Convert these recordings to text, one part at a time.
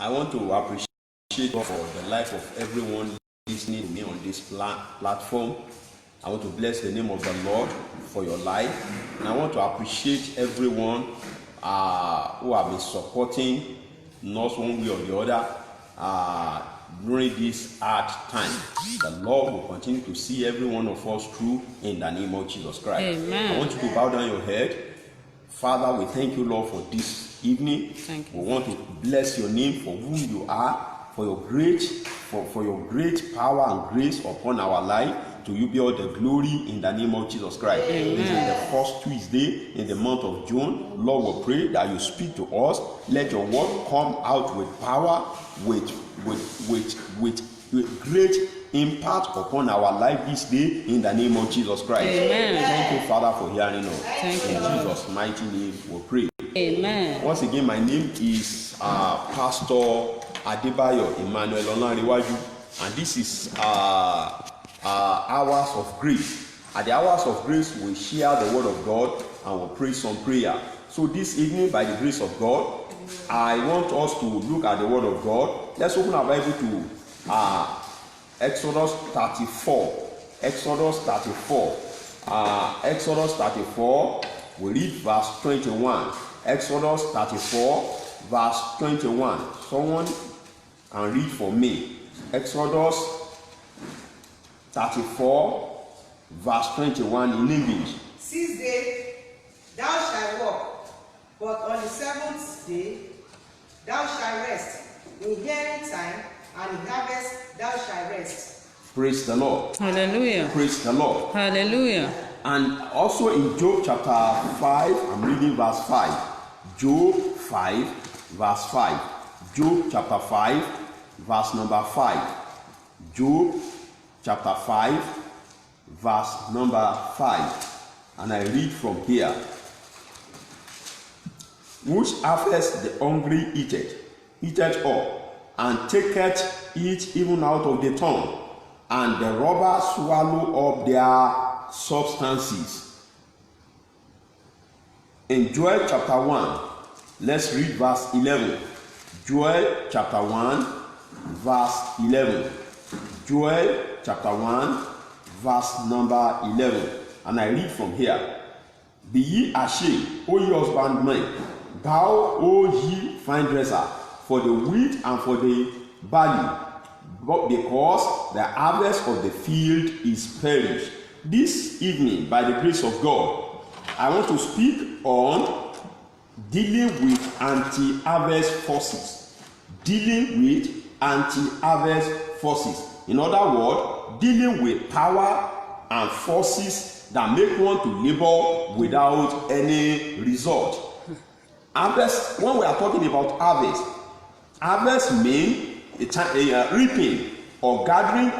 I want to appreciate God for the life of everyone listening to me on this platform. I want to bless the name of the Lord for your life. And I want to appreciate everyone who have been supporting us one way or the other during this hard time. The Lord will continue to see every one of us through in the name of Jesus Christ. Amen. I want you to bow down your head. Father, we thank you, Lord, for this evening. Thank you. We want to bless your name for who you are, for your great power and grace upon our life. To you be all the glory in the name of Jesus Christ. Amen. This is the first Tuesday in the month of June. Lord, we pray that you speak to us. Let your word come out with power, with great impact upon our life this day in the name of Jesus Christ. Amen. Thank you, Father, for hearing us. Thank you, in Lord. Jesus' mighty name we pray. Amen. Once again, my name is Pastor Adebayo Emmanuel Olanrewaju, and this is Hours of Grace. At the Hours of Grace, we share the word of God and we pray some prayer. So this evening, by the grace of God, I want us to look at the word of God. Let's open our Bible to Exodus 34. Exodus 34. Exodus 34, we read verse 21. Exodus 34, verse 21. Someone can read for me. Exodus 34, verse 21 in English. 6 days thou shalt work, but on the seventh day thou shalt rest. In hearing time and in harvest thou shalt rest. Praise the Lord. Hallelujah. Praise the Lord. Hallelujah. And also in Job chapter 5, I'm reading verse 5. Job 5, verse 5. Job chapter 5, verse number 5. Job chapter 5, verse number 5. And I read from here. Which harvest the hungry eateth up, and taketh it even out of the tongue, and the robbers swallow up their substances. In Joel chapter 1, let's read verse 11. Joel chapter 1, verse 11. Joel chapter 1, verse number 11. And I read from here. Be ye ashamed, O ye husbandmen, thou, O ye vine dresser, for the wheat and for the barley, but because the harvest of the field is perished. This evening, by the grace of God, I want to speak on dealing with anti-harvest forces. Dealing with anti-harvest forces. In other words, dealing with power and forces that make one to labor without any result. Harvest, when we are talking about harvest means a reaping or gathering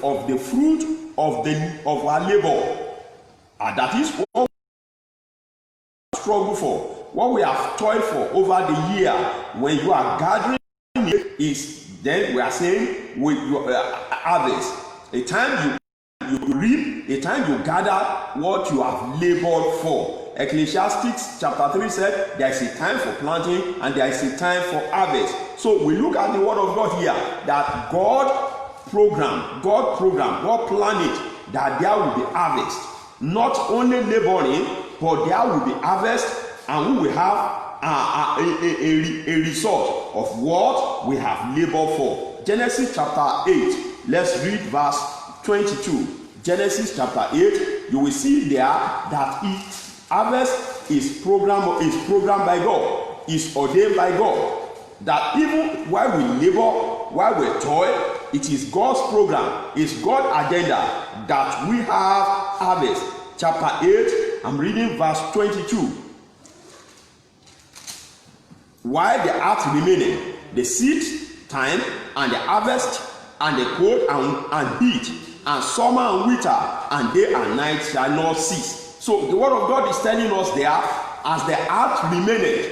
of the fruit of our labor. And that is what we struggle for, what we have toiled for over the year. When you are gathering it, is then we are saying with your harvest. A time you reap, a time you gather what you have labored for. Ecclesiastes chapter 3 said there is a time for planting and there is a time for harvest. So we look at the word of God here, that God planned it, that there will be harvest. Not only laboring, but there will be harvest, and we will have a result of what we have labored for. Genesis chapter 8, let's read verse 22. Genesis chapter 8, you will see there that harvest is programmed by God, is ordained by God. That even while we labor, while we toil, it is God's program, it's God's agenda that we have harvest. Chapter 8, I'm reading verse 22. While the earth remaining, the seed time and the harvest and the cold and heat and summer and winter and day and night shall not cease. So the word of God is telling us there, as the earth remaineth,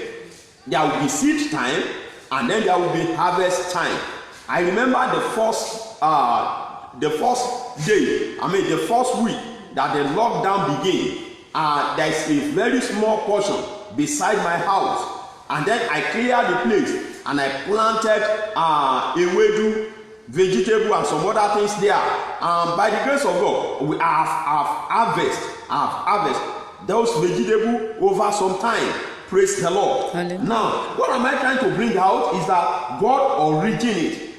there will be seed time and then there will be harvest time. I remember the first week that the lockdown began. There is a very small portion beside my house, and then I cleared the place and I planted ewedu, vegetable, and some other things there. By the grace of God, we have harvest those vegetable over some time. Praise the Lord. Hallelujah. Now, what am I trying to bring out is that God originated,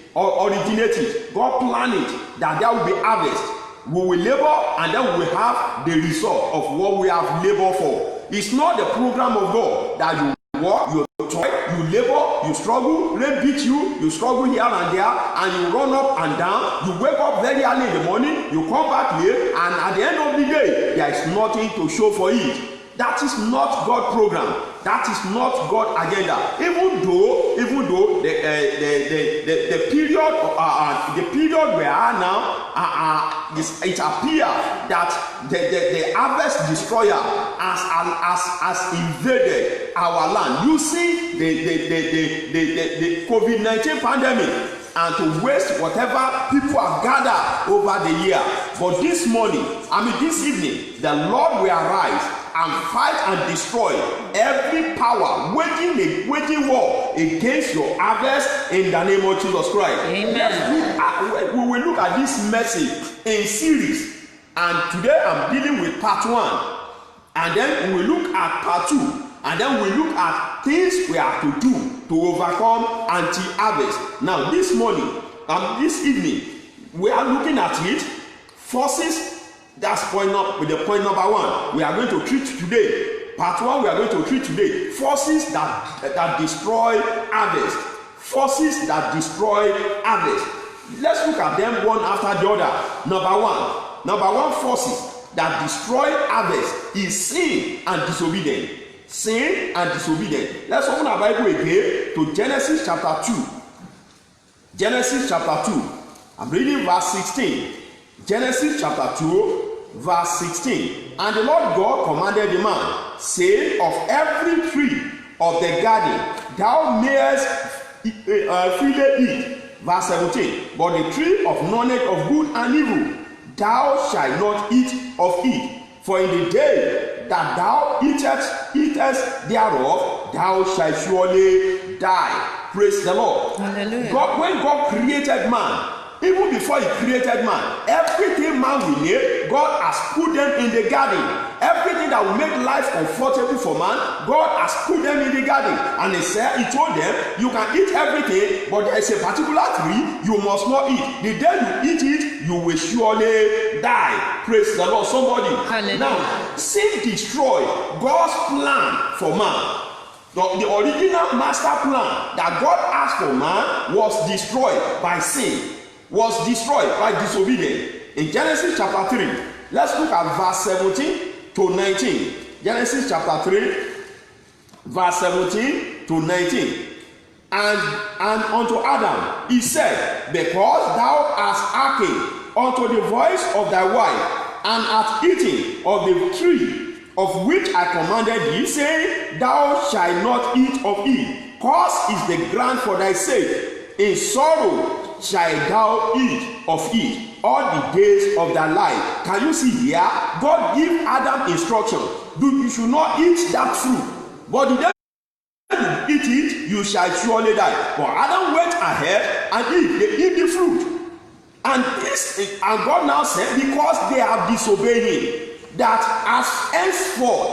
God planned it, that there will be harvest. We will labor, and then we will have the result of what we have labored for. It's not the program of God that you work, you toil, you labor, you struggle, rain beat you, you struggle here and there, and you run up and down. You wake up very early in the morning, you come back late, and at the end of the day, there is nothing to show for it. That is not God's program. That is not God's agenda. Even though the period we are now, it appears that the harvest destroyer has invaded our land. You see the COVID-19 pandemic, and to waste whatever people have gathered over the year. But this evening, the Lord will arise and fight and destroy every power waging war against your harvest in the name of Jesus Christ. Amen. We will look at this message in series, and today I'm dealing with part 1, and then we will look at part 2, and then we look at things we have to do to overcome anti-harvest. Now this this evening, we are looking at it, forces. That's point number 1 we are going to treat today. Part 1 we are going to treat today. Forces that destroy harvest. Forces that destroy harvest. Let's look at them one after the other. Number one forces that destroy harvest is sin and disobedience. Sin and disobedience. Let's open our Bible again to Genesis chapter 2. Genesis chapter 2. I'm reading verse 16. Genesis chapter 2, verse 16. And the Lord God commanded the man, saying, of every tree of the garden thou mayest freely eat. Verse 17. But the tree of knowledge of good and evil thou shalt not eat of it. For in the day that thou eatest thereof, thou shalt surely die. Praise the Lord. Hallelujah. When God created man, even before he created man, everything man will need, God has put them in the garden. Everything that will make life comfortable for man, God has put them in the garden. And he told them, you can eat everything, but there is a particular tree you must not eat. The day you eat it, you will surely die. Praise the Lord. Somebody. Hallelujah. Now, sin destroyed God's plan for man. The original master plan that God has for man was destroyed by sin. Was destroyed by disobedience. In Genesis chapter 3, let's look at verse 17 to 19. Genesis chapter 3, verse 17 to 19. And unto Adam he said, because thou hast hearkened unto the voice of thy wife, and hast eaten of the tree of which I commanded thee, saying, thou shalt not eat of it. Cursed is the ground for thy sake. In sorrow shalt thou eat of it all the days of thy life. Can you see here? God give Adam instruction. You should not eat that fruit. But the day you eat it, you shall surely die. But Adam went ahead and they eat the fruit. And God now said, because they have disobeyed him, that as henceforth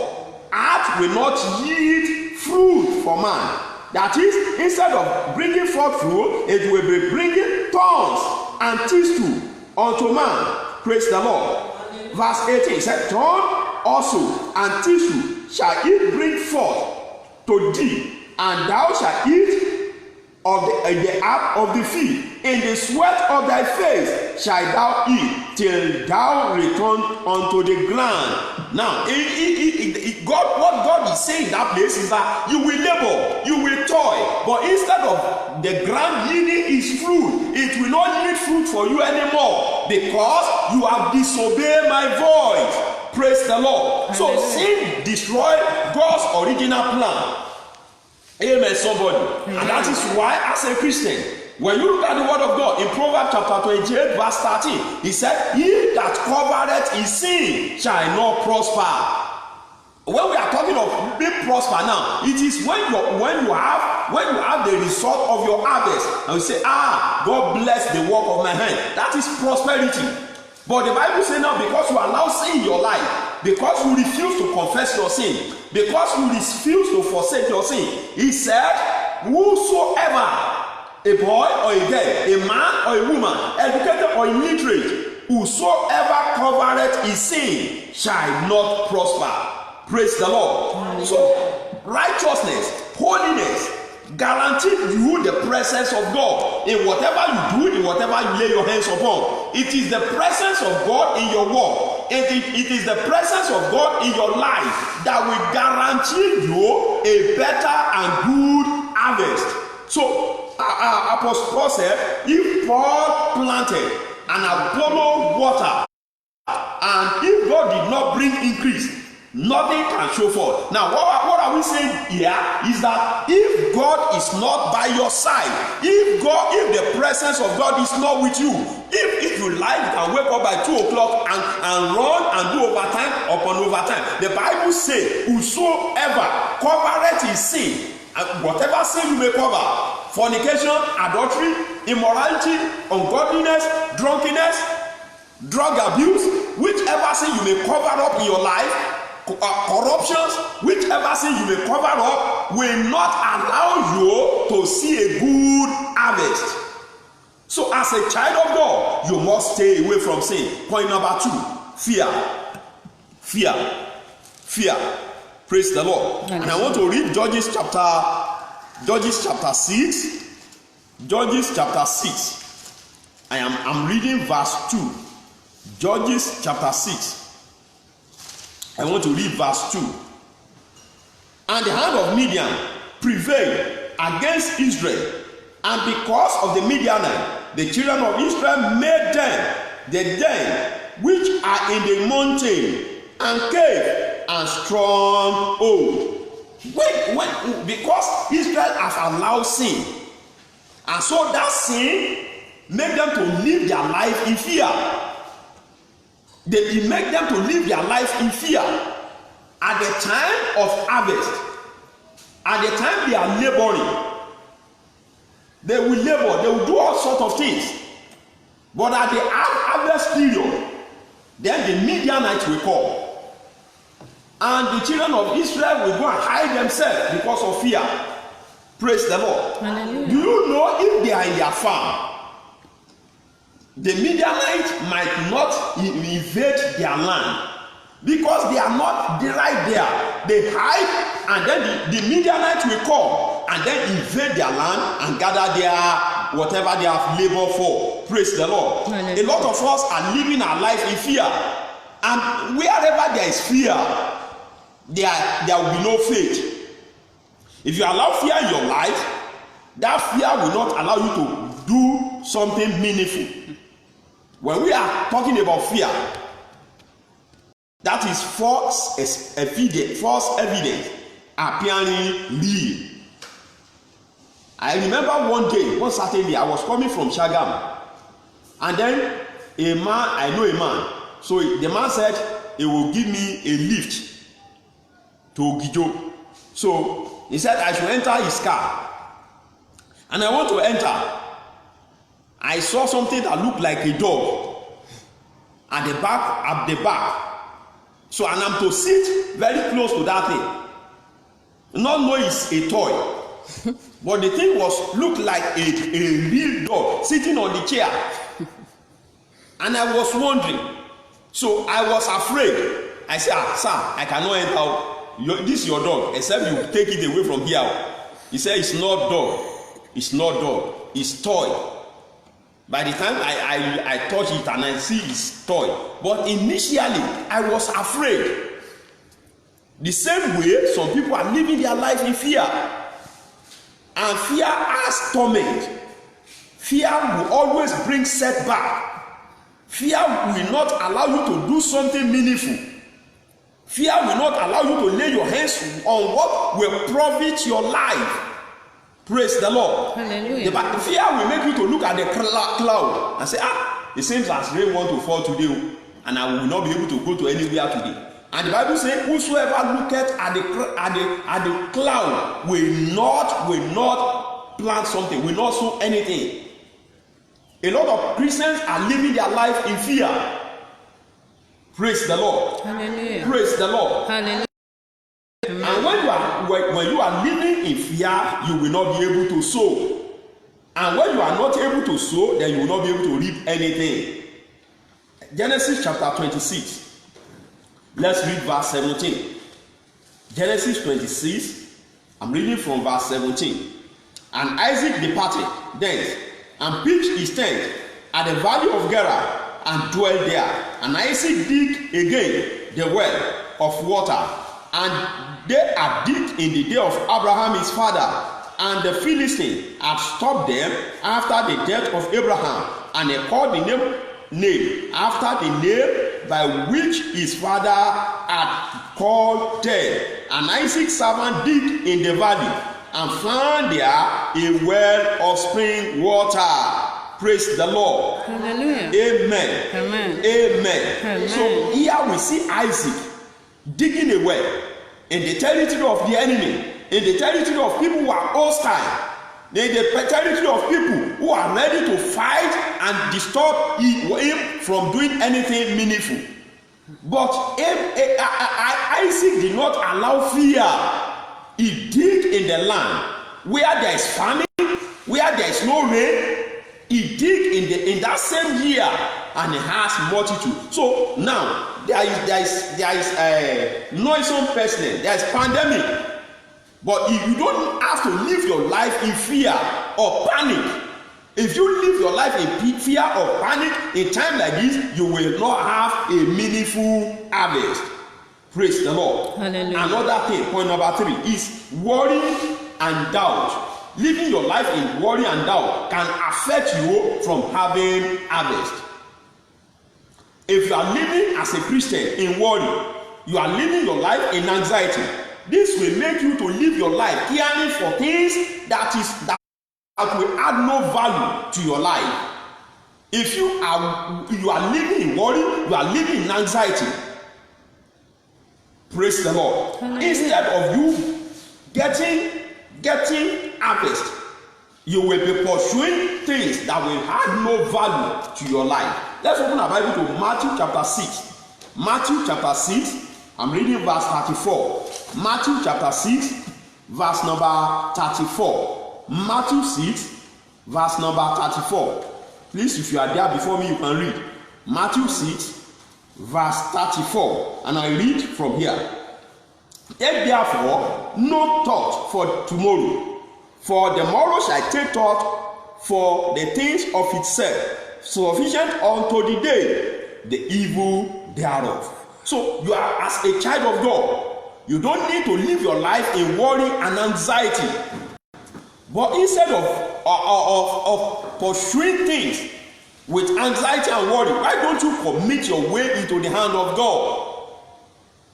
earth will not yield fruit for man. That is, instead of bringing forth fruit, it will be bringing thorns and thistles unto man. Praise the Lord. Verse 18 said, thorn also and thistle shall it bring forth to thee, and thou shalt eat of the herb of the field. In the sweat of thy face shalt thou eat, till thou return unto the ground. Now, what God is saying in that place is that you will labor, you will toil, but instead of the ground yielding its fruit, it will not yield fruit for you anymore, because you have disobeyed my voice. Praise the Lord. So sin destroyed God's original plan. Amen, somebody. And that is why, as a Christian, when you look at the word of God in Proverbs chapter 28 verse 13, he said, he that covereth his sin shall not prosper. When we are talking of being prosper now, it is when you have when you have the result of your harvest, and you say, God bless the work of my hand, that is prosperity. But the Bible says now, because you allow sin in your life, because you refuse to confess your sin, because you refuse to forsake your sin, he said, whosoever, a boy or a girl, a man or a woman, educated or illiterate, whosoever covereth his sin shall not prosper. Praise the Lord. So righteousness, holiness guarantees you the presence of God in whatever you do, in whatever you lay your hands upon. It is the presence of God in your work. It is the presence of God in your life that will guarantee you a better and good harvest. So Apostle Paul said, if Paul planted and Apollo water, and if God did not bring increase, nothing can show forth. Now, what are we saying here is that if God is not by your side, if the presence of God is not with you, if you like, you can wake up by 2 o'clock and run and do overtime upon overtime. The Bible says, whosoever covereth his sin, and whatever sin you may cover, fornication, adultery, immorality, ungodliness, drunkenness, drug abuse, whichever sin you may cover up in your life, corruptions, whichever sin you may cover up, will not allow you to see a good harvest. So as a child of God, you must stay away from sin. Point number 2, fear. Praise the Lord. And I want to read Judges chapter 6. Judges chapter 6. I'm reading verse 2. Judges chapter 6. I want to read verse 2. And the hand of Midian prevailed against Israel, and because of the Midianites, the children of Israel made them the den which are in the mountain, and cave, and stronghold. Because Israel has allowed sin, and so that sin made them to live their life in fear. They make them to live their life in fear. At the time of harvest, at the time they are laboring, they will labor, they will do all sorts of things. But at the harvest period, then the Midianites will come. And the children of Israel will go and hide themselves because of fear. Praise the Lord. Hallelujah. Do you know if they are in their farm, the Midianites might not invade their land because they are not right there. They hide, and then the Midianites will come and then invade their land and gather their whatever they have labored for. Praise the Lord. A lot of us are living our life in fear, and wherever there is fear, there will be no faith. If you allow fear in your life, that fear will not allow you to do something meaningful. When we are talking about fear, that is false evidence appearing real. I remember one Saturday, I was coming from Shagam, and then I know a man. So the man said he will give me a lift to Ogijo. So he said I should enter his car, and I want to enter. I saw something that looked like a dog at the back. So, and I'm to sit very close to that thing. Not know it's a toy, but the thing looked like a real dog sitting on the chair. And I was wondering. So I was afraid. I said, sir, I cannot enter. This is your dog, except you take it away from here. He said, it's not dog. It's not dog. It's toy. By the time I touch it and I see it's toy. But initially, I was afraid. The same way some people are living their life in fear. And fear has torment. Fear will always bring setback. Fear will not allow you to do something meaningful. Fear will not allow you to lay your hands on what will profit your life. Praise the Lord. Hallelujah. The fear will make you to look at the cloud and say, it seems as rain want to fall today, and I will not be able to go to anywhere today. And the Bible says, whosoever looketh at the cloud will not plant something, will not sow anything. A lot of Christians are living their life in fear. Praise the Lord. Hallelujah. Praise the Lord. Hallelujah. And when you are living in fear, you will not be able to sow. And when you are not able to sow, then you will not be able to reap anything. Genesis chapter 26. Let's read verse 17. Genesis 26. I'm reading from verse 17. And Isaac departed thence and pitched his tent at the valley of Gerar and dwelt there. And Isaac digged again the well of water, and they had digged in the day of Abraham his father. And the Philistine had stopped them after the death of Abraham, and they called the name after the name by which his father had called them. And Isaac's servant digged in the valley and found there a well of spring water. Praise the Lord. Hallelujah. Amen. Amen. Amen. Amen. So here we see Isaac digging a well in the territory of the enemy, in the territory of people who are hostile, in the territory of people who are ready to fight and disturb him from doing anything meaningful. But Isaac did not allow fear. He digged in the land where there is famine, where there is no rain. He digged in that same year, and he has multitude. So now there is a noisome pestilence, there is pandemic. But if you don't have to live your life in fear or panic, if you live your life in fear or panic in time like this, you will not have a meaningful harvest. Praise the Lord. Hallelujah. Another thing, point number 3, is worry and doubt. Living your life in worry and doubt can affect you from having harvest. If you are living as a Christian in worry, you are living your life in anxiety. This will make you to live your life caring for things that will add no value to your life. If you are living in worry, you are living in anxiety. Praise the Lord. Hallelujah. Instead of you getting harvest, you will be pursuing things that will add no value to your life. Let's open our Bible to Matthew chapter 6. Matthew chapter 6, I'm reading verse 34. Matthew chapter 6, verse number 34. Matthew 6, verse number 34. Please, if you are there before me, you can read. Matthew 6, verse 34. And I read from here. Take therefore no thought for tomorrow, for the morrow shall take thought for the things of itself. Sufficient unto the day the evil thereof. So you are, as a child of God, you don't need to live your life in worry and anxiety. But instead of pursuing things with anxiety and worry, why don't you commit your way into the hand of God?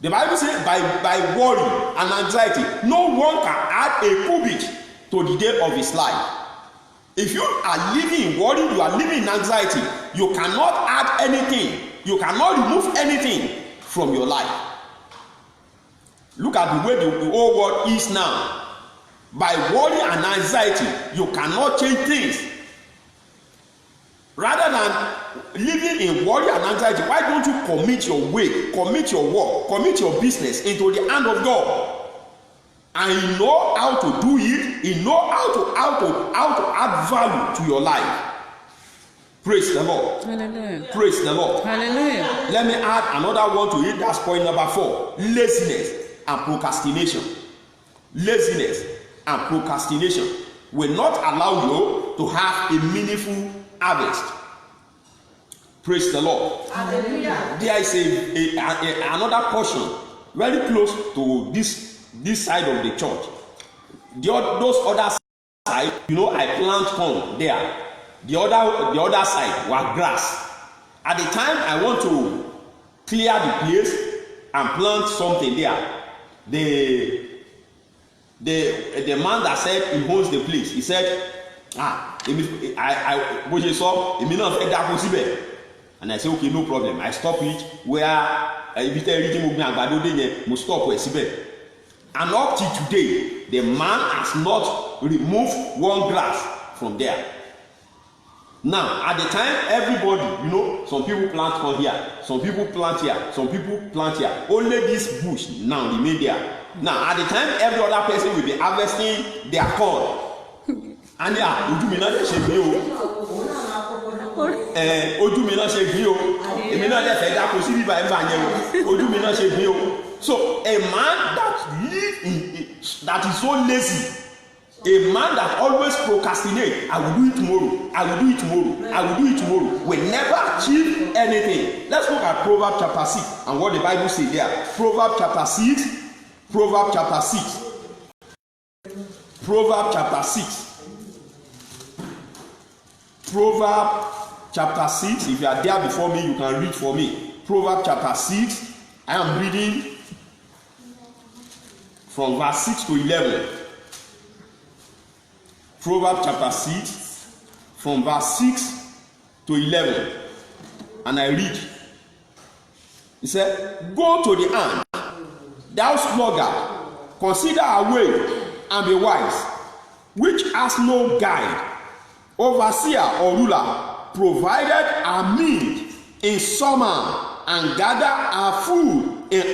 The Bible says by worry and anxiety, no one can add a cubit to the day of his life. If you are living in worry, you are living in anxiety, you cannot add anything, you cannot remove anything from your life. Look at the way the whole world is now. By worry and anxiety, you cannot change things. Rather than living in worry and anxiety, why don't you commit your way, commit your work, commit your business into the hand of God? And you know how to do it, you know how to add value to your life. Praise the Lord. Hallelujah. Praise the Lord. Hallelujah. Let me add another one to it. That's point number 4. Laziness and procrastination. Laziness and procrastination will not allow you to have a meaningful harvest. Praise the Lord. Hallelujah. There is another portion very close to this side of the church. Those other side, I plant corn there. The other side was grass. At the time I want to clear the place and plant something there, the man that said he owns the place, he said, bó ṣe sọ èmi náà fẹ́ dáko síbẹ̀, And I say, okay, no problem. I stop it where if you stop where. And up till today, the man has not removed one grass from there. Now, at the time, everybody, some people plant from here, some people plant here, some people plant here. Only this bush now remain there. Now, at the time, every other person will be harvesting their corn. And ojú mi náà ṣe gbé o. Ojú mi náà ṣe gbé o. Èmi náà dẹ̀ fẹ́ dáko sí bíbá ẹ̀ ń bà yẹn o. Ojú mi náà ṣe gbé o. So, a man that is so lazy, a man that always procrastinate, I will do it tomorrow, I will do it tomorrow, I will do it tomorrow, will never achieve anything. Let's look at Proverbs chapter 6 and what the Bible says there. Proverbs chapter 6. Proverbs chapter 6. Proverbs chapter 6. Proverbs chapter 6. If you are there before me, you can read for me. Proverbs chapter 6. I am reading from verse 6 to 11. Proverbs chapter 6, from verse 6 to 11. And I read. He said, go to the ant, thou sluggard, consider a way and be wise, which has no guide, overseer or ruler, provided a meat in summer and gather a food in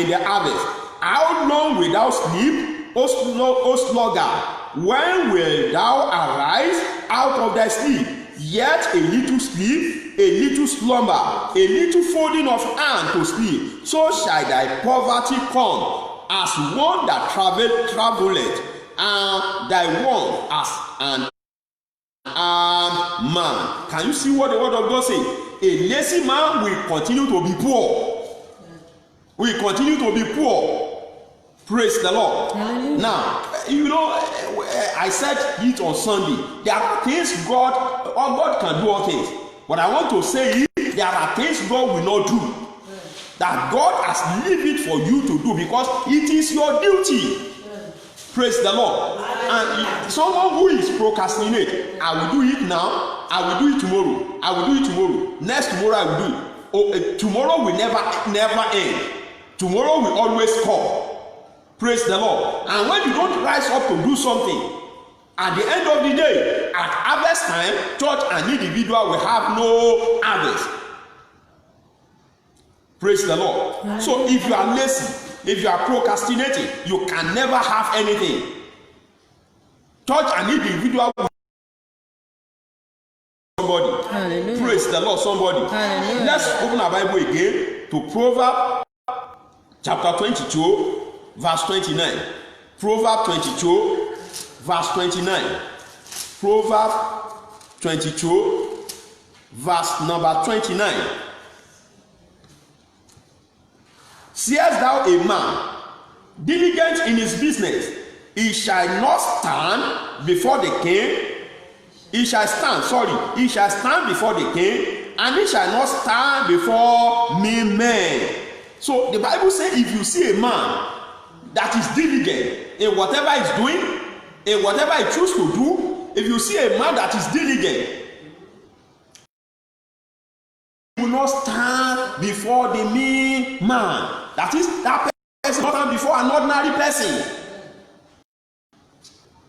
the harvest. How long wilt thou sleep, O sluggard? When wilt thou arise out of thy sleep? Yet a little sleep, a little slumber, a little folding of hand to sleep. So shall thy poverty come as one that travelleth, and thy want as an armed man. Can you see what the word of God says? A lazy man will continue to be poor. Will continue to be poor. Praise the Lord. Hallelujah. Now, I said it on Sunday. There are things God can do all things. What I want to say is there are things God will not do. That God has leave it for you to do because it is your duty. Praise the Lord. And someone who is procrastinating, I will do it now, I will do it tomorrow, I will do it tomorrow, next tomorrow I will do it. Oh, tomorrow will never end. Tomorrow will always come. Praise the Lord. And when you don't rise up to do something, at the end of the day, at harvest time, church and individual will have no harvest. Praise the Lord. So if you are lazy, if you are procrastinating, you can never have anything. Church and individual will somebody. Hallelujah. Praise the Lord, somebody. Hallelujah. Let's open our Bible again to Proverbs chapter 22. Verse 29. Proverbs 22, verse 29. Proverbs 22, verse number 29. Seest thou a man diligent in his business, he shall not stand before the king. He shall stand before the king, and he shall not stand before mean men. So the Bible says if you see a man that is diligent in whatever he's doing, in whatever he chooses to do, if you see a man that is diligent, he will not stand before the mean man. That is, that person will not stand before an ordinary person.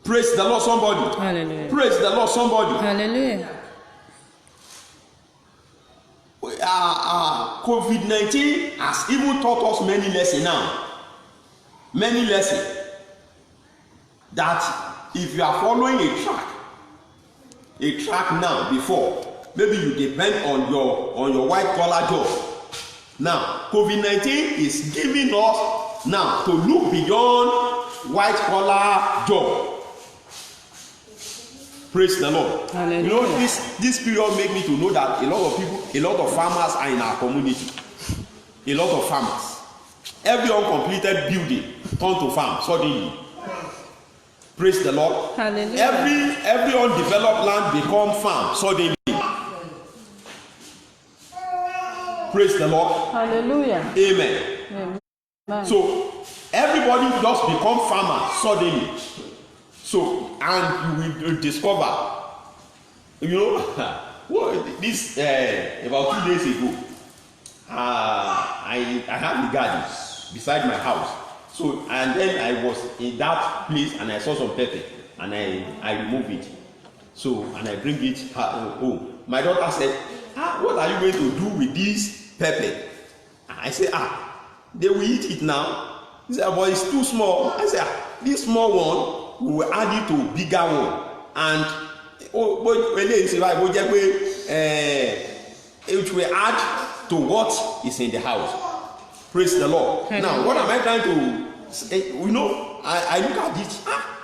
Praise the Lord, somebody. Hallelujah. Praise the Lord, somebody. Hallelujah. COVID-19 has even taught us many lessons now. Many lessons that if you are following a track now before, maybe you depend on your white collar job. Now COVID-19 is giving us now to look beyond white collar job. Praise the Lord. Hallelujah. This period make me to know that a lot of farmers are in our community. A lot of farmers. Every uncompleted building turned to farm suddenly. Praise the Lord. Hallelujah. Every undeveloped land become farm suddenly. Praise the Lord. Hallelujah. Amen. Amen. So everybody just become farmer suddenly. So and you will discover, this about 2 days ago, I have a garden beside my house. So and then I was in that place and I saw some pepper and I remove it. So and I bring it home. My daughter said, what are you going to do with this pepper? I said, they will eat it now. He said, but it's too small. I said, this small one, we will add it to a bigger one. And it will add to what is in the house. Praise the Lord. Now, what am I trying to say? I look at it,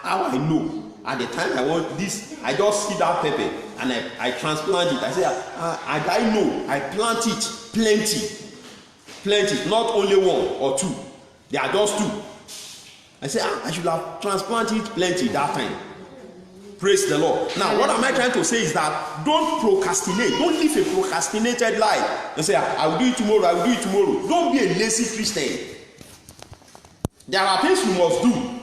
how I know. At the time I want this, I just see that pepper and I transplant it. I say, I know, I plant it plenty, not only one or two. They are just two. I say, I should have transplanted plenty that time. Praise the Lord. Now, what am I trying to say is that don't procrastinate. Don't live a procrastinated life. And say, I will do it tomorrow, I will do it tomorrow. Don't be a lazy Christian. There are things you must do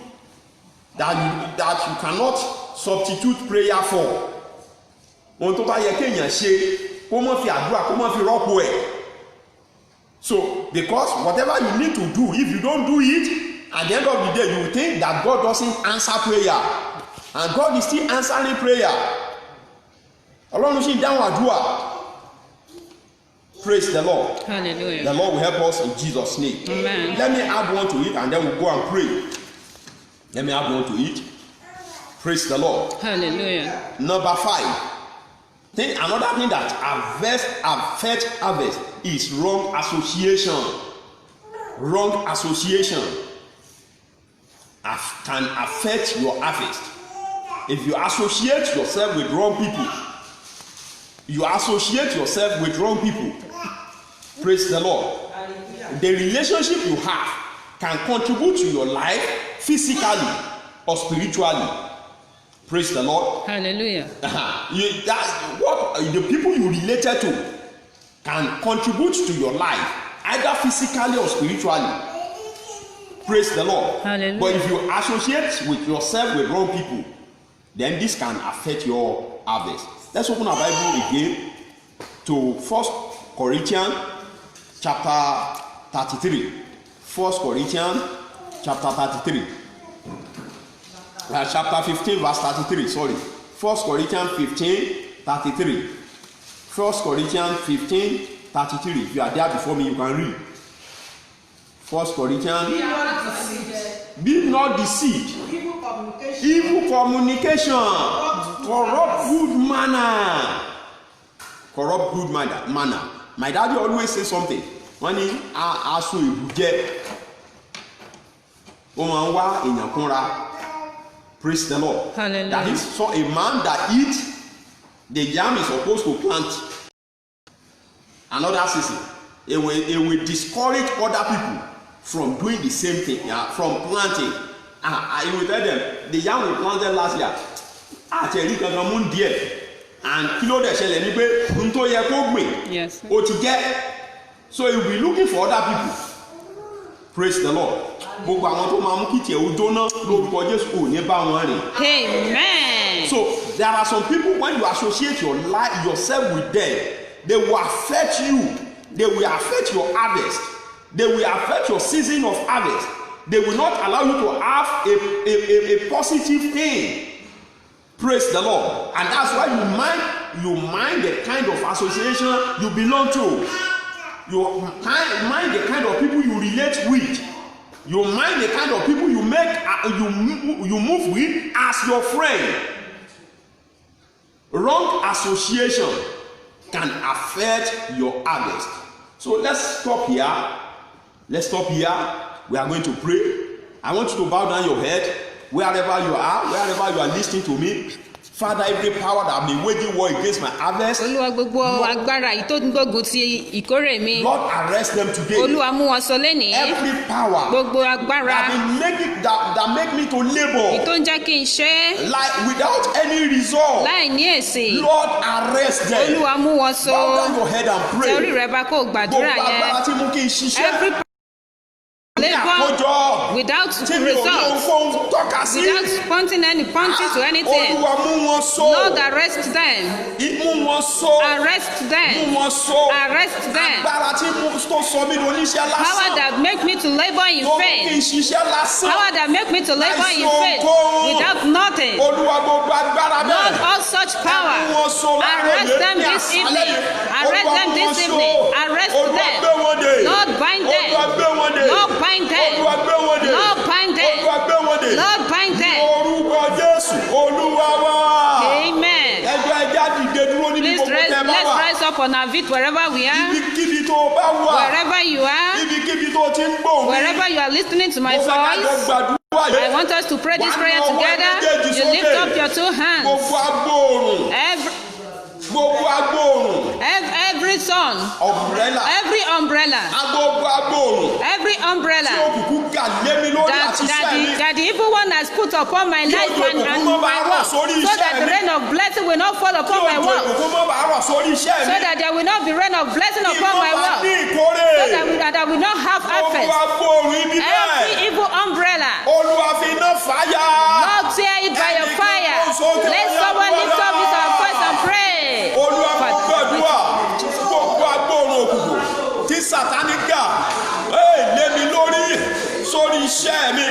that you cannot substitute prayer for. Ohun tó bá yẹ kéèyàn ṣe, kó má fi àdúrà, kó má fi rọ́pò ẹ̀. So, because whatever you need to do, if you don't do it, at the end of the day, you will think that God doesn't answer prayer. And God is still answering prayer. Ọlọ́run ṣì ń dáhùn àdúrà. Praise the Lord. Hallelujah. The Lord will help us in Jesus' name. Amen. Let me add one to it and then we'll go and pray. Let me add one to it. Praise the Lord. Hallelujah. Number 5. Another thing that affects harvest is wrong association. Wrong association can affect your harvest. If you associate yourself with wrong people, praise the Lord. The relationship you have can contribute to your life physically or spiritually. Praise the Lord. Hallelujah. What the people you related to can contribute to your life, either physically or spiritually. Praise the Lord. Hallelujah. But if you associate with yourself with wrong people, then this can affect your harvest. Let's open our Bible again to 1 Corinthians chapter 33. 1 Corinthians chapter 33. Chapter 15 verse 33. Sorry. 1 Corinthians 15 33. 1 Corinthians 15 33. If you are there before me, you can read. 1 Corinthians. Be not deceived. Evil communication. Corrupt good manner. Corrupt good manner. My daddy always say something. Wọ́n ní aṣọ ìbùjẹ́. Ó máa ń wá èèyàn kúnra. Praise the Lord. Hallelujah. That is, so a man that eats the yam is supposed to plant another season. It will discourage other people from doing the same thing, from planting. I will tell them, the yam we planted last year, àtẹ̀rí kankan mú díẹ̀, and kí ló dẹ̀ ṣẹlẹ̀ ní pé n tó yẹ kó gbìn, Yes. ó ti jẹ́. So you will be looking for other people. Praise the Lord. Gbogbo àwọn tó máa mú kí tiẹ̀ ó jóná lórúkọ Jésù ò ní bá wọn rìn. Amen. So there are some people, when you associate yourself with them, they will affect you. They will affect your harvest. They will affect your season of harvest. They will not allow you to have a positive thing. Praise the Lord. And that's why you mind the kind of association you belong to. You mind the kind of people you relate with. You mind the kind of people you move with as your friend. Wrong association can affect your harvest. So let's stop here. We are going to pray. I want you to bow down your head wherever you are listening to me. Father, every power that may waging war against my harvest, Olúwa gbogbo agbára yìí tó ń gbógun ti ìkórè mi. Lord, arrest them today. Olúwa mú wọn sọ lénìí. Every power Gbogbo agbára that make me to labor yìí tó ń jẹ́ kí n ṣe like without any result. láì ní èsì. Lord, arrest them. Olúwa mú wọn sọ. Bow down your head and pray. Tẹ orí rẹ bá kó gbàdúrà Gbogbo agbára yẹn. tí mú kí n ṣiṣẹ́. Every Ní àkójọ without tí mi ò ní result, ohunkóhun tọ́ka sí. without pointing to anything. Olúwa mú wọn so. Lord, arrest them. Mú wọn so. Arrest them. Mú wọn so. Arrest them. Agbára tí tó sọ mí lóníṣẹ́ lásán. Power that make me to labor in Tó kí n faith. ṣiṣẹ́ lásán. Power that make me to labor in faith without nothing. Olúwa gbogbo agbára bẹ́ẹ̀. Lord, all such power. Mú wọn so láàárọ̀ Arrest yìí them ní this àṣálẹ́ evening. yìí. Arrest Olúwa them mú this wọn so. evening. Arrest Olúwa them. gbé wọn dè. Lord, bind them. Olúwa gbé wọn dè. Lord, bind them. Olúwa gbé wọn dè. Lord, bind them. Olúwa gbé wọn dè. Lord, bind Ní them. orúkọ Jésù, Olúwa wá. Amen. Ẹgbẹ́ ẹja dìde dúró níbi Please gbogbo tẹ́ bá let's wà. rise up on our feet wherever we are. Ibikíbi tó o bá wà. Wherever you are. Ibikíbi tó o ti ń gbóhùn mi. Wherever you are listening to my Mo fẹ́ ká jọ voice. gbàdúrà yìí. I want us to pray this prayer together. You lift up your two hands. Gbogbo agbóòrùn. Gbogbo agbóòrùn. Every sun. Umbrella. Every umbrella. Gbogbo agbóòrùn. Every umbrella. Tí òkùnkùn gà lé mi lórí àti iṣẹ́ mi. That the evil one has put upon my life and my work, so that the rain of blessing will not fall upon my work, so that there will not be rain of blessing upon my work, so that I will not have harvest. Every evil umbrella, Lord, tear it by your fire. Let someone lift up his voice and pray. Tí Sátánì gà lé mi lórí sórí iṣẹ́ mi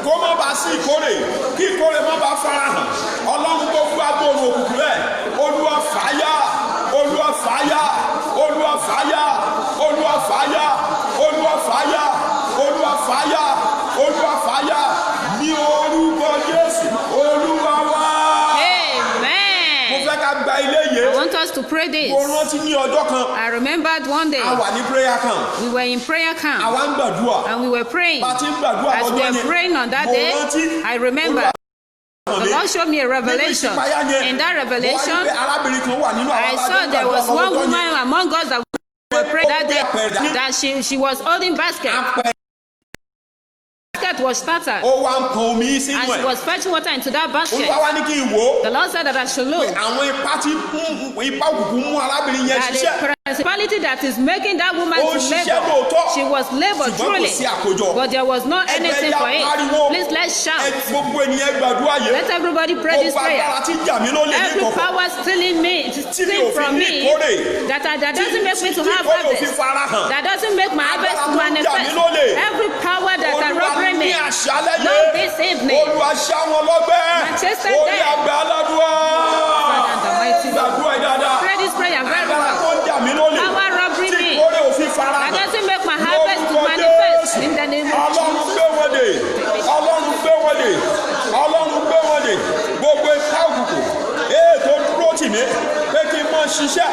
kó má bàa sí ìkórè kí ìkórè má bàa farahàn Ọlọ́run gbogbo agbóhùn òkùnkùn rẹ̀ Olúwa fàáyà Olúwa fàáyà Olúwa fàáyà Olúwa fàáyà Olúwa fàáyà Olúwa fàáyà Olúwa fàáyà ní orúkọ Jésù Olúwa wá. Amen. Mo fẹ́ ká gba ilé yìí. I want us to pray this. Mo rántí ní ọjọ́ kan. I remembered one day. A wà ní prayer camp. We were in prayer camp. Àwa ń gbàdúrà. And we were praying. Bá a ti ń gbàdúrà As we lọ́jọ́ were yẹn. praying on that day, I remember the Lord showed me a revelation. In that revelation, I saw there was one woman among us that were praying that day that she was holding basket. Basket was started. Ó wá ń kan omi sínú And she ẹ̀. was fetching water into that basket. Olúwa wá ní kí n wò ó. The Lord said that I should look. Àwọn ipa òkùnkùn mú arábìnrin yẹn That ṣiṣẹ́. the principality that is making that woman Ó to ṣiṣẹ́ labor, lóòótọ́. she was labor Ṣùgbọ́n kò truly, sí àkójọ. but there was not anything for it. pariwo. Please let's shout. Gbogbo ènìyàn gbàdúrà yẹn. Let everybody pray this Gbogbo prayer. agbára tí jà mí lólè ní Every ìkọ̀kọ̀. power stealing me, Tí mi ò stealing fi from ní me, ìkórè. that doesn't make me to Tí have ìkórè ò fi harvest, farahàn. that doesn't make my harvest to Agbára tó ń jà mí manifest. lólè. Every power that are Olúwa robbing me, ní àṣálẹ́ yẹn. Lord, this evening, Olúwa ṣá wọn lọ́gbẹ́. Manchester Orí dead. àgbà aládùúgbò. Father, in the mighty name. Gbàdúrà dáadáa. Pray this prayer very Agbára tó well. ń jà mí lólè. Power robbing Tí me, ìkórè ò fi that farahàn. doesn't make my harvest to Lórúkọ manifest. Jésù. In the name of Ọlọ́run Jesus. gbé wọn dè. Ọlọ́run gbé wọn dè. Ọlọ́run gbé wọn dè. Gbogbo ipá òkùnkùn. Tó dúró tì mí. Pé kí n mọ ṣiṣẹ́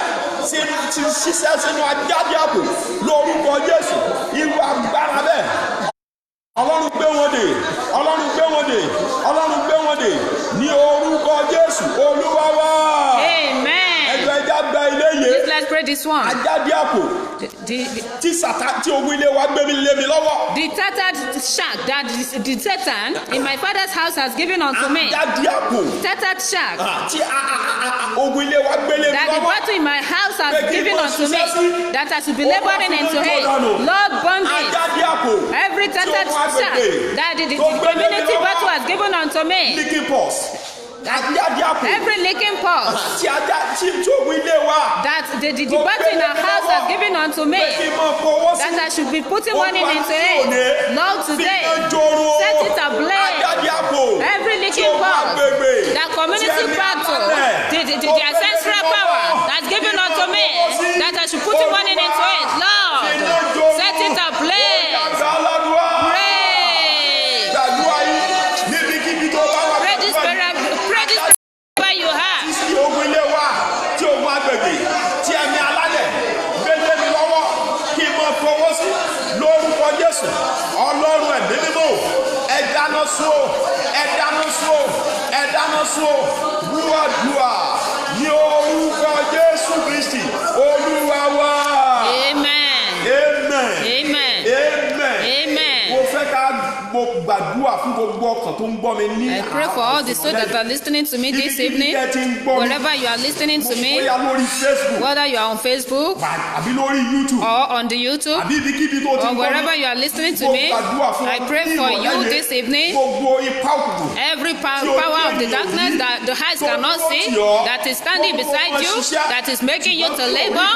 sínú ajáde àpò. Lórúkọ Jésù. Irú agbára bẹ́ẹ̀. Ọlọ́run gbé wọn dè. Ọlọ́run gbé wọn dè. Ọlọ́run gbé wọn dè. Ní orúkọ Jésù. Olúwa wá. Amen. Ẹjọ́ ẹja gba ilé yìí. Please let's pray this one. Ajáde àpò. Tí ogun ilé wa gbé mi lé mi lọ́wọ́. The tattered shack that the Satan in my father's house has given unto me. Ajáde àpò. Tattered shack Tí ogun ilé wa gbé lé mi that the lọ́wọ́. battle in my house has given unto me, that I should be laboring into it. Lord, burn it. Ajáde àpò. Every tattered shack that the community battle has given unto me. Leaking pulse. Ajáde àpò. Every leaking pulse Tí ogun ilé wa. that the battle in our house has given unto me, Pé kí n máa fowó sí. that I should be putting money into it. Lord, today, set it ablaze. Ajáde àpò. Every leaking pulse, that community battle, the ancestral power that's given unto me, that I should put money into it. Lord, set it ablaze. Pray. Pray this prayer where you are. Tí ogun ilé wa, tí ogun agbègbè, tí ẹ̀mí alálẹ̀ gbé lé mi lọ́wọ́ kí n máa fowó sí lórúkọ Jésù. Ọlọ́run ẹ̀mí mímọ́, ẹ dáná sun o, ẹ dáná sun o, ẹ dáná sun o. Dúàdúà ní orúkọ Jésù Kristi, Olúwa wa. Amen. Amen. Amen. Amen. Amen. Mo gbàdúrà fún gbogbo ọkàn tó ń gbọ́ mi ní I pray for all the souls that are listening to me this evening, wherever you are listening to me, bóyá lórí Facebook whether you are on Facebook àbí lórí YouTube or on the YouTube, àbí ibikíbi tó ti or ń gbọ́ wherever mi. you are listening to me, I pray for you this evening. Gbogbo ipá òkùnkùn Every power of the darkness that the eyes cannot see, that is standing beside you, that is making you to labor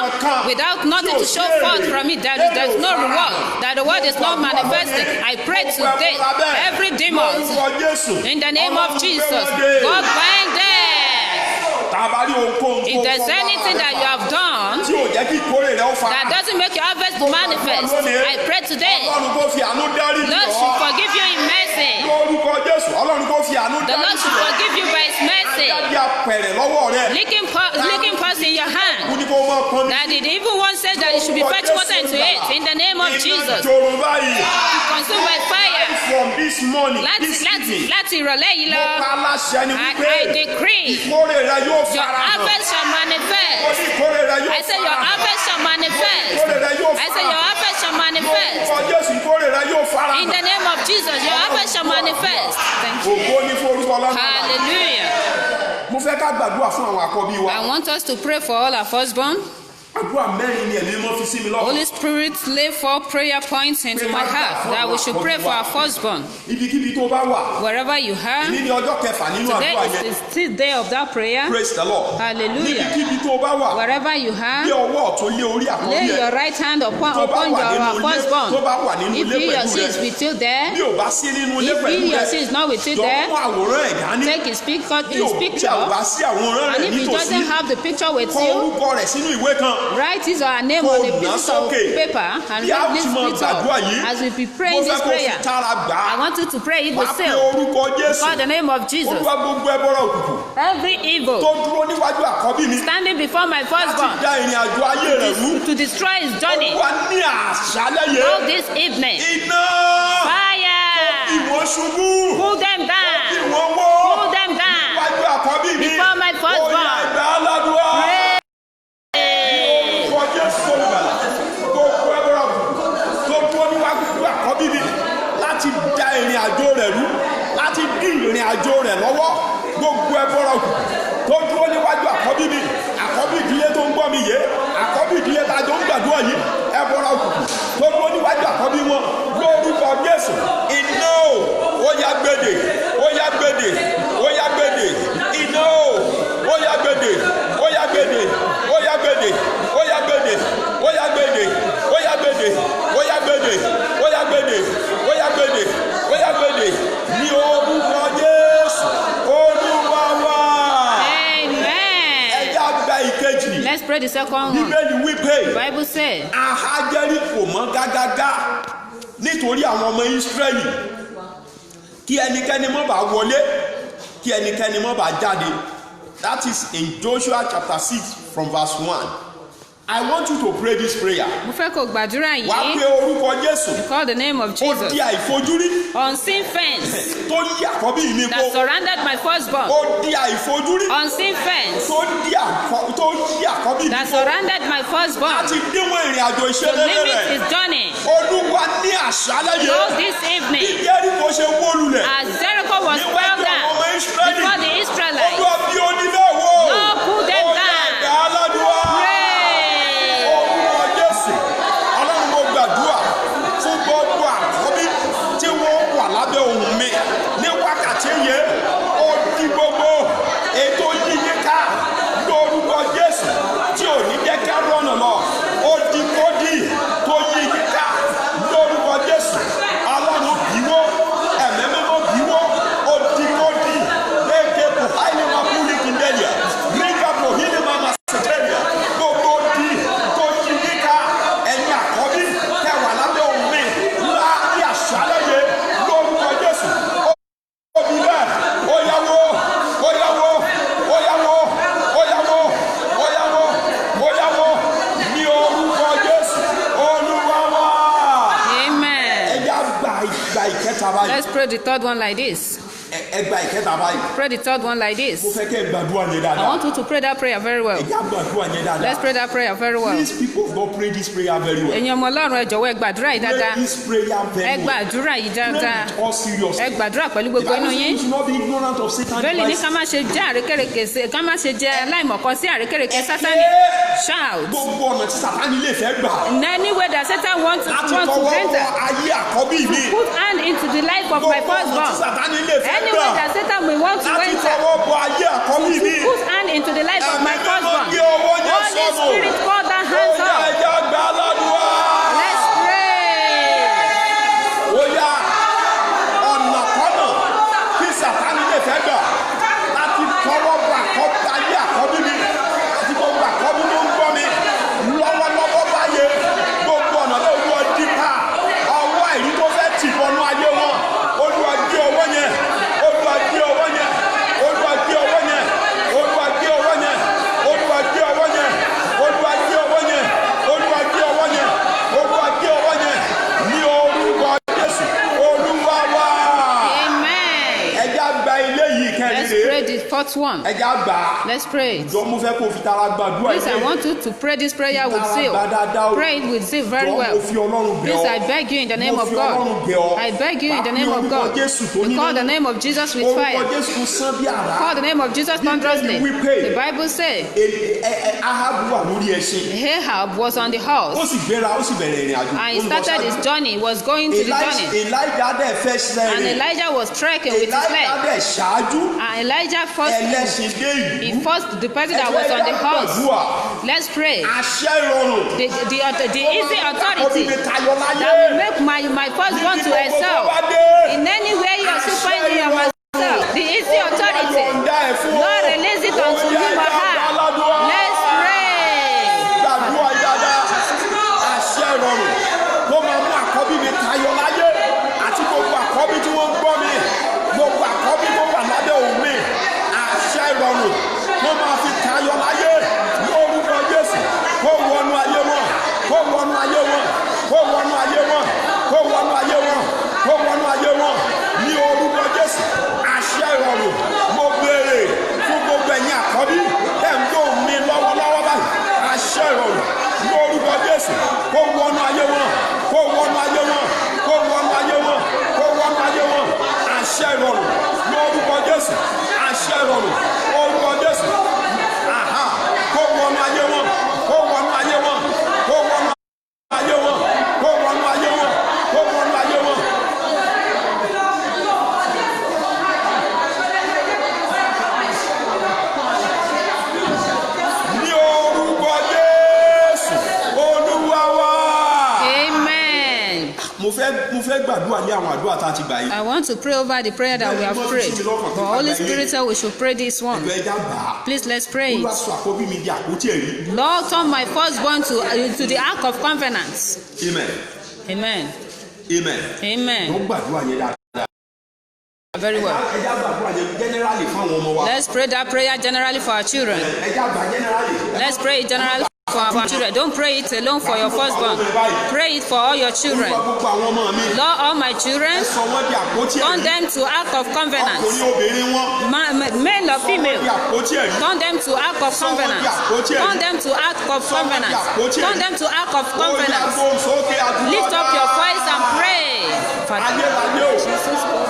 without nothing to show forth from it, that there is no reward, that the word is not manifesting. I pray today, every demon, in the name of Jesus, God bind them. If there's anything that you have done that doesn't make your harvest to manifest, I pray today, Lord should forgive you in mercy. The Lord should forgive you by His mercy. Licking pulse in your hand. That it even one says that it should be fetched water into it. In the name of Jesus. Consumed by fire. Láti ìrọ̀lẹ́ yìí lọ, I decree your harvest shall manifest. I say your harvest shall manifest. I say your harvest shall manifest. In the name of Jesus, your harvest shall manifest. Thank you. Hallelujah. I want us to pray for all our firstborn. Holy Spirit lay 4 prayer points into my heart that we should pray for our firstborn. Wherever you are, today is the 6th day of that prayer. Praise the Lord. Hallelujah. Wherever you are, lay your right hand upon your firstborn. If he or she is with you there, if he or she is not with you there, take his picture. And if he doesn't have the picture with you, write his or her name on a piece of paper and read this picture as we be praying this prayer. I want you to pray it yourself. Call the name of Jesus. Every evil standing before my firstborn to destroy his journey all this evening. Fire! Pull them down. Pull them down before my firstborn. Pray. Láti dá ìrìn àjò rẹ̀ rú, láti dín ìrìn àjò rẹ̀ lọ́wọ́, gbogbo ẹbọra tó dúró níwájú àkọ́bí mi, àkọ́bí ìdílé tó ń gbọ́ mi yé, àkọ́bí ìdílé tá a jọ ń gbàdúrà yìí, ẹbọra òkùnkùn tó dúró níwájú àkọ́bí wọn lórúkọ Jésù. Iná o, ó yá gbèdè, ó yá gbèdè, ó yá gbèdè, iná o, ó yá gbèdè, ó yá gbèdè, ó yá gbèdè, ó yá gbèdè, ó yá gbèdè, ó yá gbèdè, ó yá gbèdè, ó yá gbèdè, ó yá gbèdè, ó yá gbèdè, ní orúkọ Jésù, Olúwa wa. Amen. Ẹ já gba ìkejì. Let's pray the second one. Bíbélì wípé. The Bible says. Aha Jẹ́ríkò mọ́ gágágá nítorí àwọn ọmọ Ísírẹ́lì. Kí ẹnikẹ́ni má bàa wọlé, kí ẹnikẹ́ni má bàa jáde. That is in Joshua chapter 6 from verse 1. I want you to pray this prayer. Mo fẹ́ kó gbàdúrà yìí. Wá pé orúkọ Jésù. You call the name of Jesus. Ó di àìfojúrí. Unseen fence. Tó yí àkọ́bí mi kó. That surrounded my firstborn. Ó di àìfojúrí. Unseen fence. Tó yí àkọ́bí mi kó. That surrounded my firstborn. Láti díwọ̀n ìrìn àjò To ìṣẹ̀lẹ̀ rẹ̀. limit his journey. Olúwa ní àṣálẹ́ yẹn. Lord, this evening. Bí Jẹ́ríkò ṣe wó lulẹ̀. As Jericho was well down before the Israelites. Olúwa bí onílé wo. Lord, pull them down. Pray. Lábẹ́ ohùn mi ní wákàtí yẹn ó di gbogbo ètò yíyí ká lórúkọ Jésù tí ò ní jẹ́ ká rọ́nà lọ ó di kódì tó yíyí ká lórúkọ Jésù Ọlọ́run bíwó ẹ̀mí mímọ́ bíwó ó di kódì léèké kò háìlì máa kú ní kìndẹ́lìà nígbà kò hílì máa máa sèkẹ́lìà gbogbo di tó yíyí ká ẹ̀yìn àkọ́bí kẹwàá lábẹ́ ohùn mi láàbí àṣálẹ́ yẹn. Let's pray the third one like this. ẹ gba ìkẹta báyìí. Pray the third one like this. Mo fẹ́ kẹ́ gbàdúrà yẹn I dáadáa. want you to pray that prayer very well. Ẹ já gbàdúrà yẹn dáadáa. Let's pray that prayer very well. Please, people of God, pray this prayer very well. Ẹ̀yin ọmọ Ọlọ́run ẹ jọ̀wọ́ ẹ gbàdúrà yìí Pray dáadáa. this prayer very Ẹ well. gbàdúrà yìí Pray dáadáa. with all seriousness. Ẹ gbàdúrà pẹ̀lú gbogbo inú yín. You should not be ignorant of Satan's Bẹ́ẹ̀ni ní devices. ká má ṣe jẹ́ àrékèrèké sí ká má ṣe jẹ́ aláìmọ̀kan sí àrékèrèké Sátánì. Shout. Gbogbo ọ̀nà tí Sátánì lè fẹ́ gbà. In any way that Satan wants Láti to fọwọ́ enter, wọ ayé àkọ́bí mi. put hand into the life of my Gbogbo ọ̀nà tí firstborn. Sátánì lè fẹ́ Any gbà. way that Satan may want to Láti enter, fọwọ́ wọ ayé àkọ́bí mi. put hand into the life of my Ẹ̀mí mímọ́ firstborn. gbé ọwọ́ yẹn Holy sọ́nù. Spirit, call that hands Ó yá, up. ẹ jẹ́ gbà á ládùúrà. Let's pray. Ó yá, ọ̀nà kọ́nà tí Sátánì lè fẹ́ gbà láti fọwọ́ bọ ayé àkọ́bí mi àti gbogbo àkọ́bí tó ń gbọ́ mi lọ́wọ́lọ́wọ́ báyé gbogbo ọ̀nà tó wọ dípà ọwọ́ àìrí tó fẹ́ tì bọnú ayé wọn Olúwa gbé ọwọ́ yẹn Olúwa gbé ọwọ́ yẹn Olúwa gbé ọwọ́ yẹn Olúwa gbé ọwọ́ yẹn Olúwa gbé ọwọ́ yẹn Olúwa gbé ọwọ́ yẹn Olúwa gbé ọwọ́ yẹn Olúwa gbé ọwọ́ yẹn ní orúkọ Jésù Olúwa wa. Amen. Ẹja gba ilé yìí kẹ́rin Let's rèé. pray the fourth one. Ẹja gbà á. Let's pray it. Jọ mo fẹ́ kó fi tara gbàdúrà Please, I want you to pray this prayer with zeal. Pray it with zeal very well. Please, I beg you in the name of God. I beg you in the name of God. We call the name of Jesus with fire. Orúkọ Jésù sán bí àrá. Call the name of Jesus thunderously. The Bible says Ahabu wà lórí ẹṣin. Ahab was on the horse Ó sì gbéra, ó sì bẹ̀rẹ̀ ìrìn àjò. and he started his journey. He was going to the journey. Elijah dẹ̀ fẹ́ And sẹ́rẹ̀. Elijah was trekking with his Elijah leg. dẹ̀ ṣáájú. And Elijah first, Ẹlẹ́ṣin dé ìlú. he first the person that was on the horse. Let's pray. Àṣẹ ìrọ̀rùn. The easy authority Àkọ́bí mi tayọ láyé. that will make my firstborn to excel in any way you are still finding yourself. The easy authority, Lord, release it unto him or her. Let's pray. Gbàdúrà dáadáa. Àṣẹ ìrọ̀rùn ló máa mú àkọ́bí mi tayọ láyé àti gbogbo àkọ́bí tí wọ́n ń gbọ́ mi. Gbogbo àkọ́bí tó wà lábẹ́ òun mi. Àṣẹ ìrọ̀rùn ló máa fi tayọ láyé lórúkọ Jésù. Kó wọnú ayé wọn. Kó wọnú ayé wọn. Kó wọnú ayé wọn. Kó wọnú ayé wọn. Kó wọnú ayé wọn. Ní orúkọ Jésù. Àṣẹ ìrọ̀rùn mo béèrè fún gbogbo ẹ̀yin àkọ́bí ẹ̀ ń gbọ́ mi lọ́wọ́lọ́wọ́ báyìí. Àṣẹ ìrọ̀rùn lórúkọ Jésù. Kó wọnú ayé wọn. Kó wọnú ayé wọn. Kó wọnú ayé wọn. Kó wọnú ayé wọn. Àṣẹ ìrọ̀rùn lórúkọ Jésù. Àṣẹ ìrọ̀rùn lórúkọ Jésù. Aha. Kó wọnú ayé wọn. Kó wọnú ayé wọn. Kó wọnú ayé wọn. Kó wọnú ayé wọn. Kó wọnú ayé wọn. Ní orúkọ Jésù Olúwa wa. Amen. Mo fẹ́ gbàdúrà ní àwọn àdúrà tá a ti gbà yìí. I want to pray over the prayer that we have prayed. But Holy Spirit said we should pray this one. Ẹgbẹ́ ẹja gbà á. Please, let's pray Olúwa it. sọ àkọ́bí mi di àpótí ẹ̀rí. Lord, turn my firstborn to the ark of covenant. Amen. Amen. Amen. Amen. Wọ́n gbàdúrà yẹn dáadáa. Very well. Ẹja gbàdúrà yẹn generally fún àwọn ọmọ wa. Let's pray that prayer generally for our children. Ẹja gbà generally. Let's pray it generally for our children. Don't pray it alone for your firstborn. Pray it for all your children. Olúwa gbogbo àwọn ọmọ mi. Lord, all my children, Sọ wọ́n di àpótí turn ẹ̀rí. them to ark of covenant. Ọkùnrin obìnrin wọn. Male or Sọ wọ́n di female, àpótí ẹ̀rí. turn them to ark of covenant. Turn them to ark of covenant. Turn them to ark of Ó yá covenant. gbóhùn sókè àdúrà. Lift up your voice and pray. Father, Ayérayé o.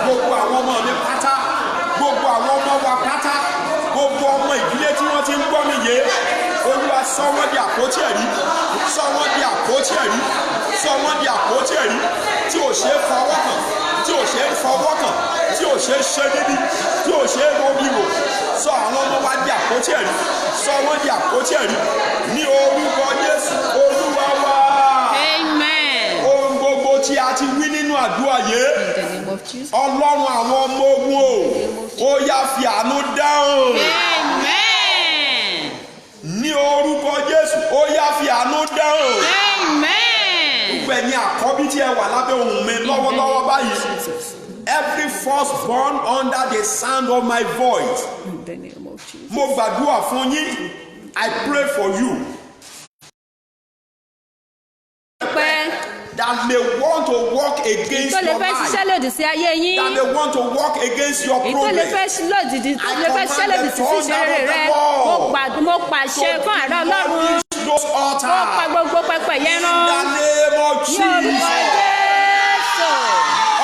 Gbogbo àwọn ọmọ mi pátá. Gbogbo àwọn ọmọ wa pátá. Gbogbo ọmọ ìdílé tí wọ́n ti ń gbọ́ mi yé. Olúwa sọ wọ́n di àpótí ẹ̀rí. Sọ wọ́n di àpótí ẹ̀rí. Sọ wọ́n di àpótí ẹ̀rí. Tí ò ṣe é fọwọ́ kàn. Tí ò ṣe é fọwọ́ kàn. Tí ò ṣe é ṣe níbi. Tí ò ṣe é robi wò. Sọ àwọn ọmọ wa di àpótí ẹ̀rí. Sọ wọ́n di àpótí ẹ̀rí. Ní orúkọ Jésù Olúwa wa. Amen. Ohun gbogbo tí a ti wí nínú àdúrà yìí. In the name of Jesus. Ọlọ́run àwọn ọmọ ogun o, ó yá fi àánú dáhùn. Amen. Ní orúkọ Jésù, ó yá fi àánú dáhùn. Amen. Gbogbo ẹ̀yin àkọ́bí tí ẹ wà lábẹ́ ohùn mi lọ́wọ́lọ́wọ́ báyìí. Every firstborn under the sound of my voice. In the name of Jesus. Mo gbàdúrà fún yín. I pray for you. that may want to work against Ìtò lè your fẹ́ ṣiṣẹ́ life, lòdì sí ayé yín. that may want to work against your Ìtò lè fẹ́ progress. ṣiṣẹ́ lòdì sí ìṣeré rẹ. Mo pàṣẹ fún àrà Ọlọ́run. Those Ó pa altars gbogbo pẹpẹ yẹn in rán. the name of Ní orúkọ Jesus. Jésù.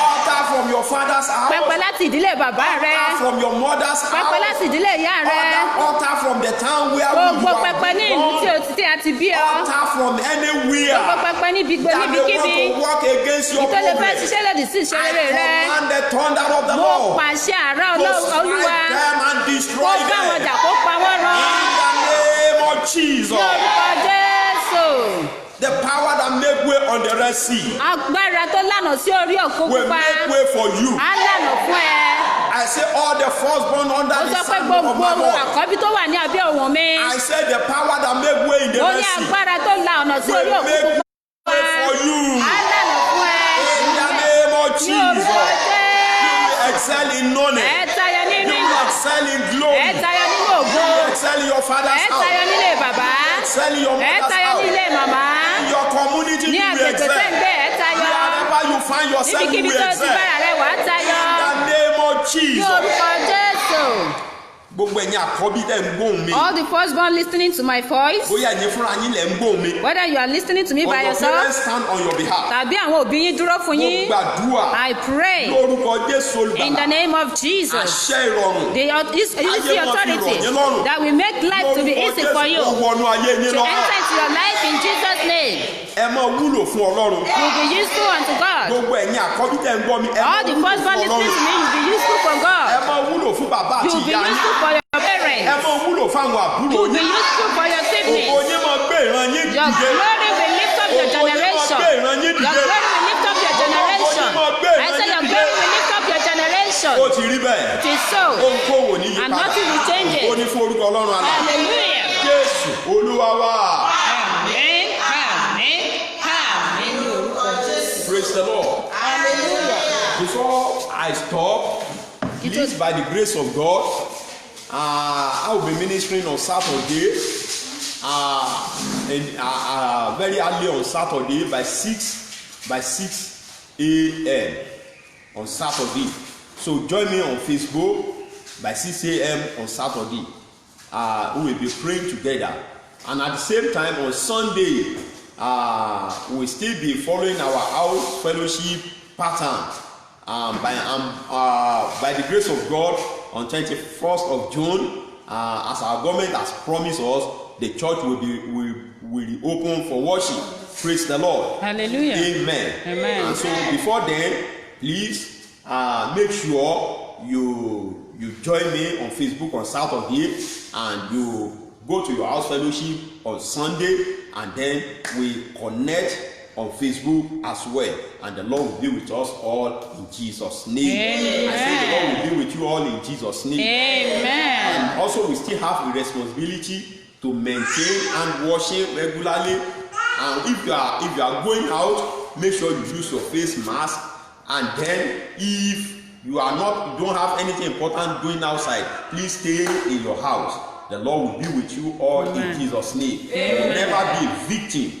Altar from your father's house, Pẹpẹ láti ìdílé bàbá rẹ. altar from your mother's Pẹpẹ house, láti ìdílé ìyá rẹ. altar from the town where you Gbogbo are pẹpẹ ní ìlú born, tí a ti bí ọ. altar from Gbogbo anywhere pẹpẹ níbikíbi. that may want to work against your Ìtò lè fẹ́ progress. ṣiṣẹ́ lòdì sí ìṣeré I rẹ. command the thunder of the Mo Lord pàṣẹ àrà to Olúwa. strike them and Kó destroy bá wọn them. jà kó pa wọ́n rán. In the name of Jesus. Ní orúkọ Jésù. The power that make way on the Red Sea Agbára tó lànà sí orí òkun will pupa. make way for you. Á lànà fún ẹ. I say all the firstborn under Ó the sọ pé sound of gbogbo my voice. àkọ́bí tó wà ní abẹ́ òun mi. I say the power that make way in the Ó Red ní Sea agbára tó la ọ̀nà sí orí will òkun make pupa. way for you. Á lànà fún ẹ. In the name of Ní orúkọ Jesus. You Jésù. will excel in knowledge. Ẹ tayọ You nínú will ìmọ̀. excel in Ẹ glory. tayọ nínú ògo. You will excel in your father's Ẹ tayọ house. nílé bàbá. Excel in your Ẹ mother's tayọ house. nílé màmá. In your community Ní you will agbègbè excel. tẹ́ ń gbé ẹ tayọ. Wherever you find yourself you Níbikíbi will tó ti excel. bára rẹ wà á tayọ. In the name of Ní Jesus. orúkọ Jésù. Gbogbo ẹ̀yin àkọ́bí tẹ̀ ń gbóhùn mi. All the firstborn listening to my voice, Bóyá ẹ̀yin fúnra yín lẹ̀ ń gbóhùn mi. whether you are listening to me Or by your yourself parents stand on your behalf. tàbí àwọn òbí yín dúró fún Mo yín, gbàdúrà I pray lórúkọ Jésù in the olùgbàlà. name of Jesus. Àṣẹ ìrọ̀rùn. This is the Ayé wọn fi authority rọ̀ yín lọ́rùn. that will make life to be Lórúkọ easy Jésù, for you ó wọnú ayé yín to lọ. enter into your life in Jesus' name. Ẹ máa wúlò fún Ọlọ́run. You'll be useful unto God. Gbogbo ẹ̀yin àkọ́bí tẹ̀ ń gbọ́ mi. Ẹ máa All the wúlò firstborn fún listening to me, Ọlọ́run. you'll be useful for Ẹ God. máa wúlò fún bàbá àti You'll be ìyá yín. useful for your Ẹ parents. máa wúlò fáwọn àbúrò You'll be yín. useful for your Ògo siblings. yín máa gbé ìran yín Your dìde. glory will lift up your Ògo yín máa generation. gbé ìran yín Your dìde. glory will lift up your generation. I said your glory will lift up your generation. Ó ti rí bẹ́ẹ̀. It is so. Ohunkóhun ní yí And padà. nothing will change it. Ó ní fún orúkọ Ọlọ́run àlá. Hallelujah. Jésù Olúwa wa. Amen. Amen. Amen. Ní orúkọ Jésù. Praise the Lord. Hallelujah. Before I stop, please, by the grace of God, I will be ministering on Saturday, very early on Saturday by 6 a.m. on Saturday. So join me on Facebook by 6 a.m. on Saturday. We will be praying together, and at the same time on Sunday, we will still be following our house fellowship pattern. By the grace of God, on 21st of June, as our government has promised us, the church will reopen for worship. Praise the Lord. Hallelujah. Amen. Amen. And so before then, please make sure you join me on Facebook on Saturday, and you go to your house fellowship on Sunday, and then we connect on Facebook as well, and the Lord will be with us all in Jesus' name. Amen. I say the Lord will be with you all in Jesus' name. Amen. And also we still have a responsibility to maintain hand washing regularly, and if you are going out, make sure you use your face mask. And then if you don't have anything important doing outside, please stay in your house. The Lord will be with you all in Jesus' name. You will never be a victim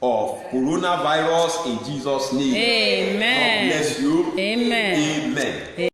of coronavirus in Jesus' name. Amen. God bless you. Amen. Amen.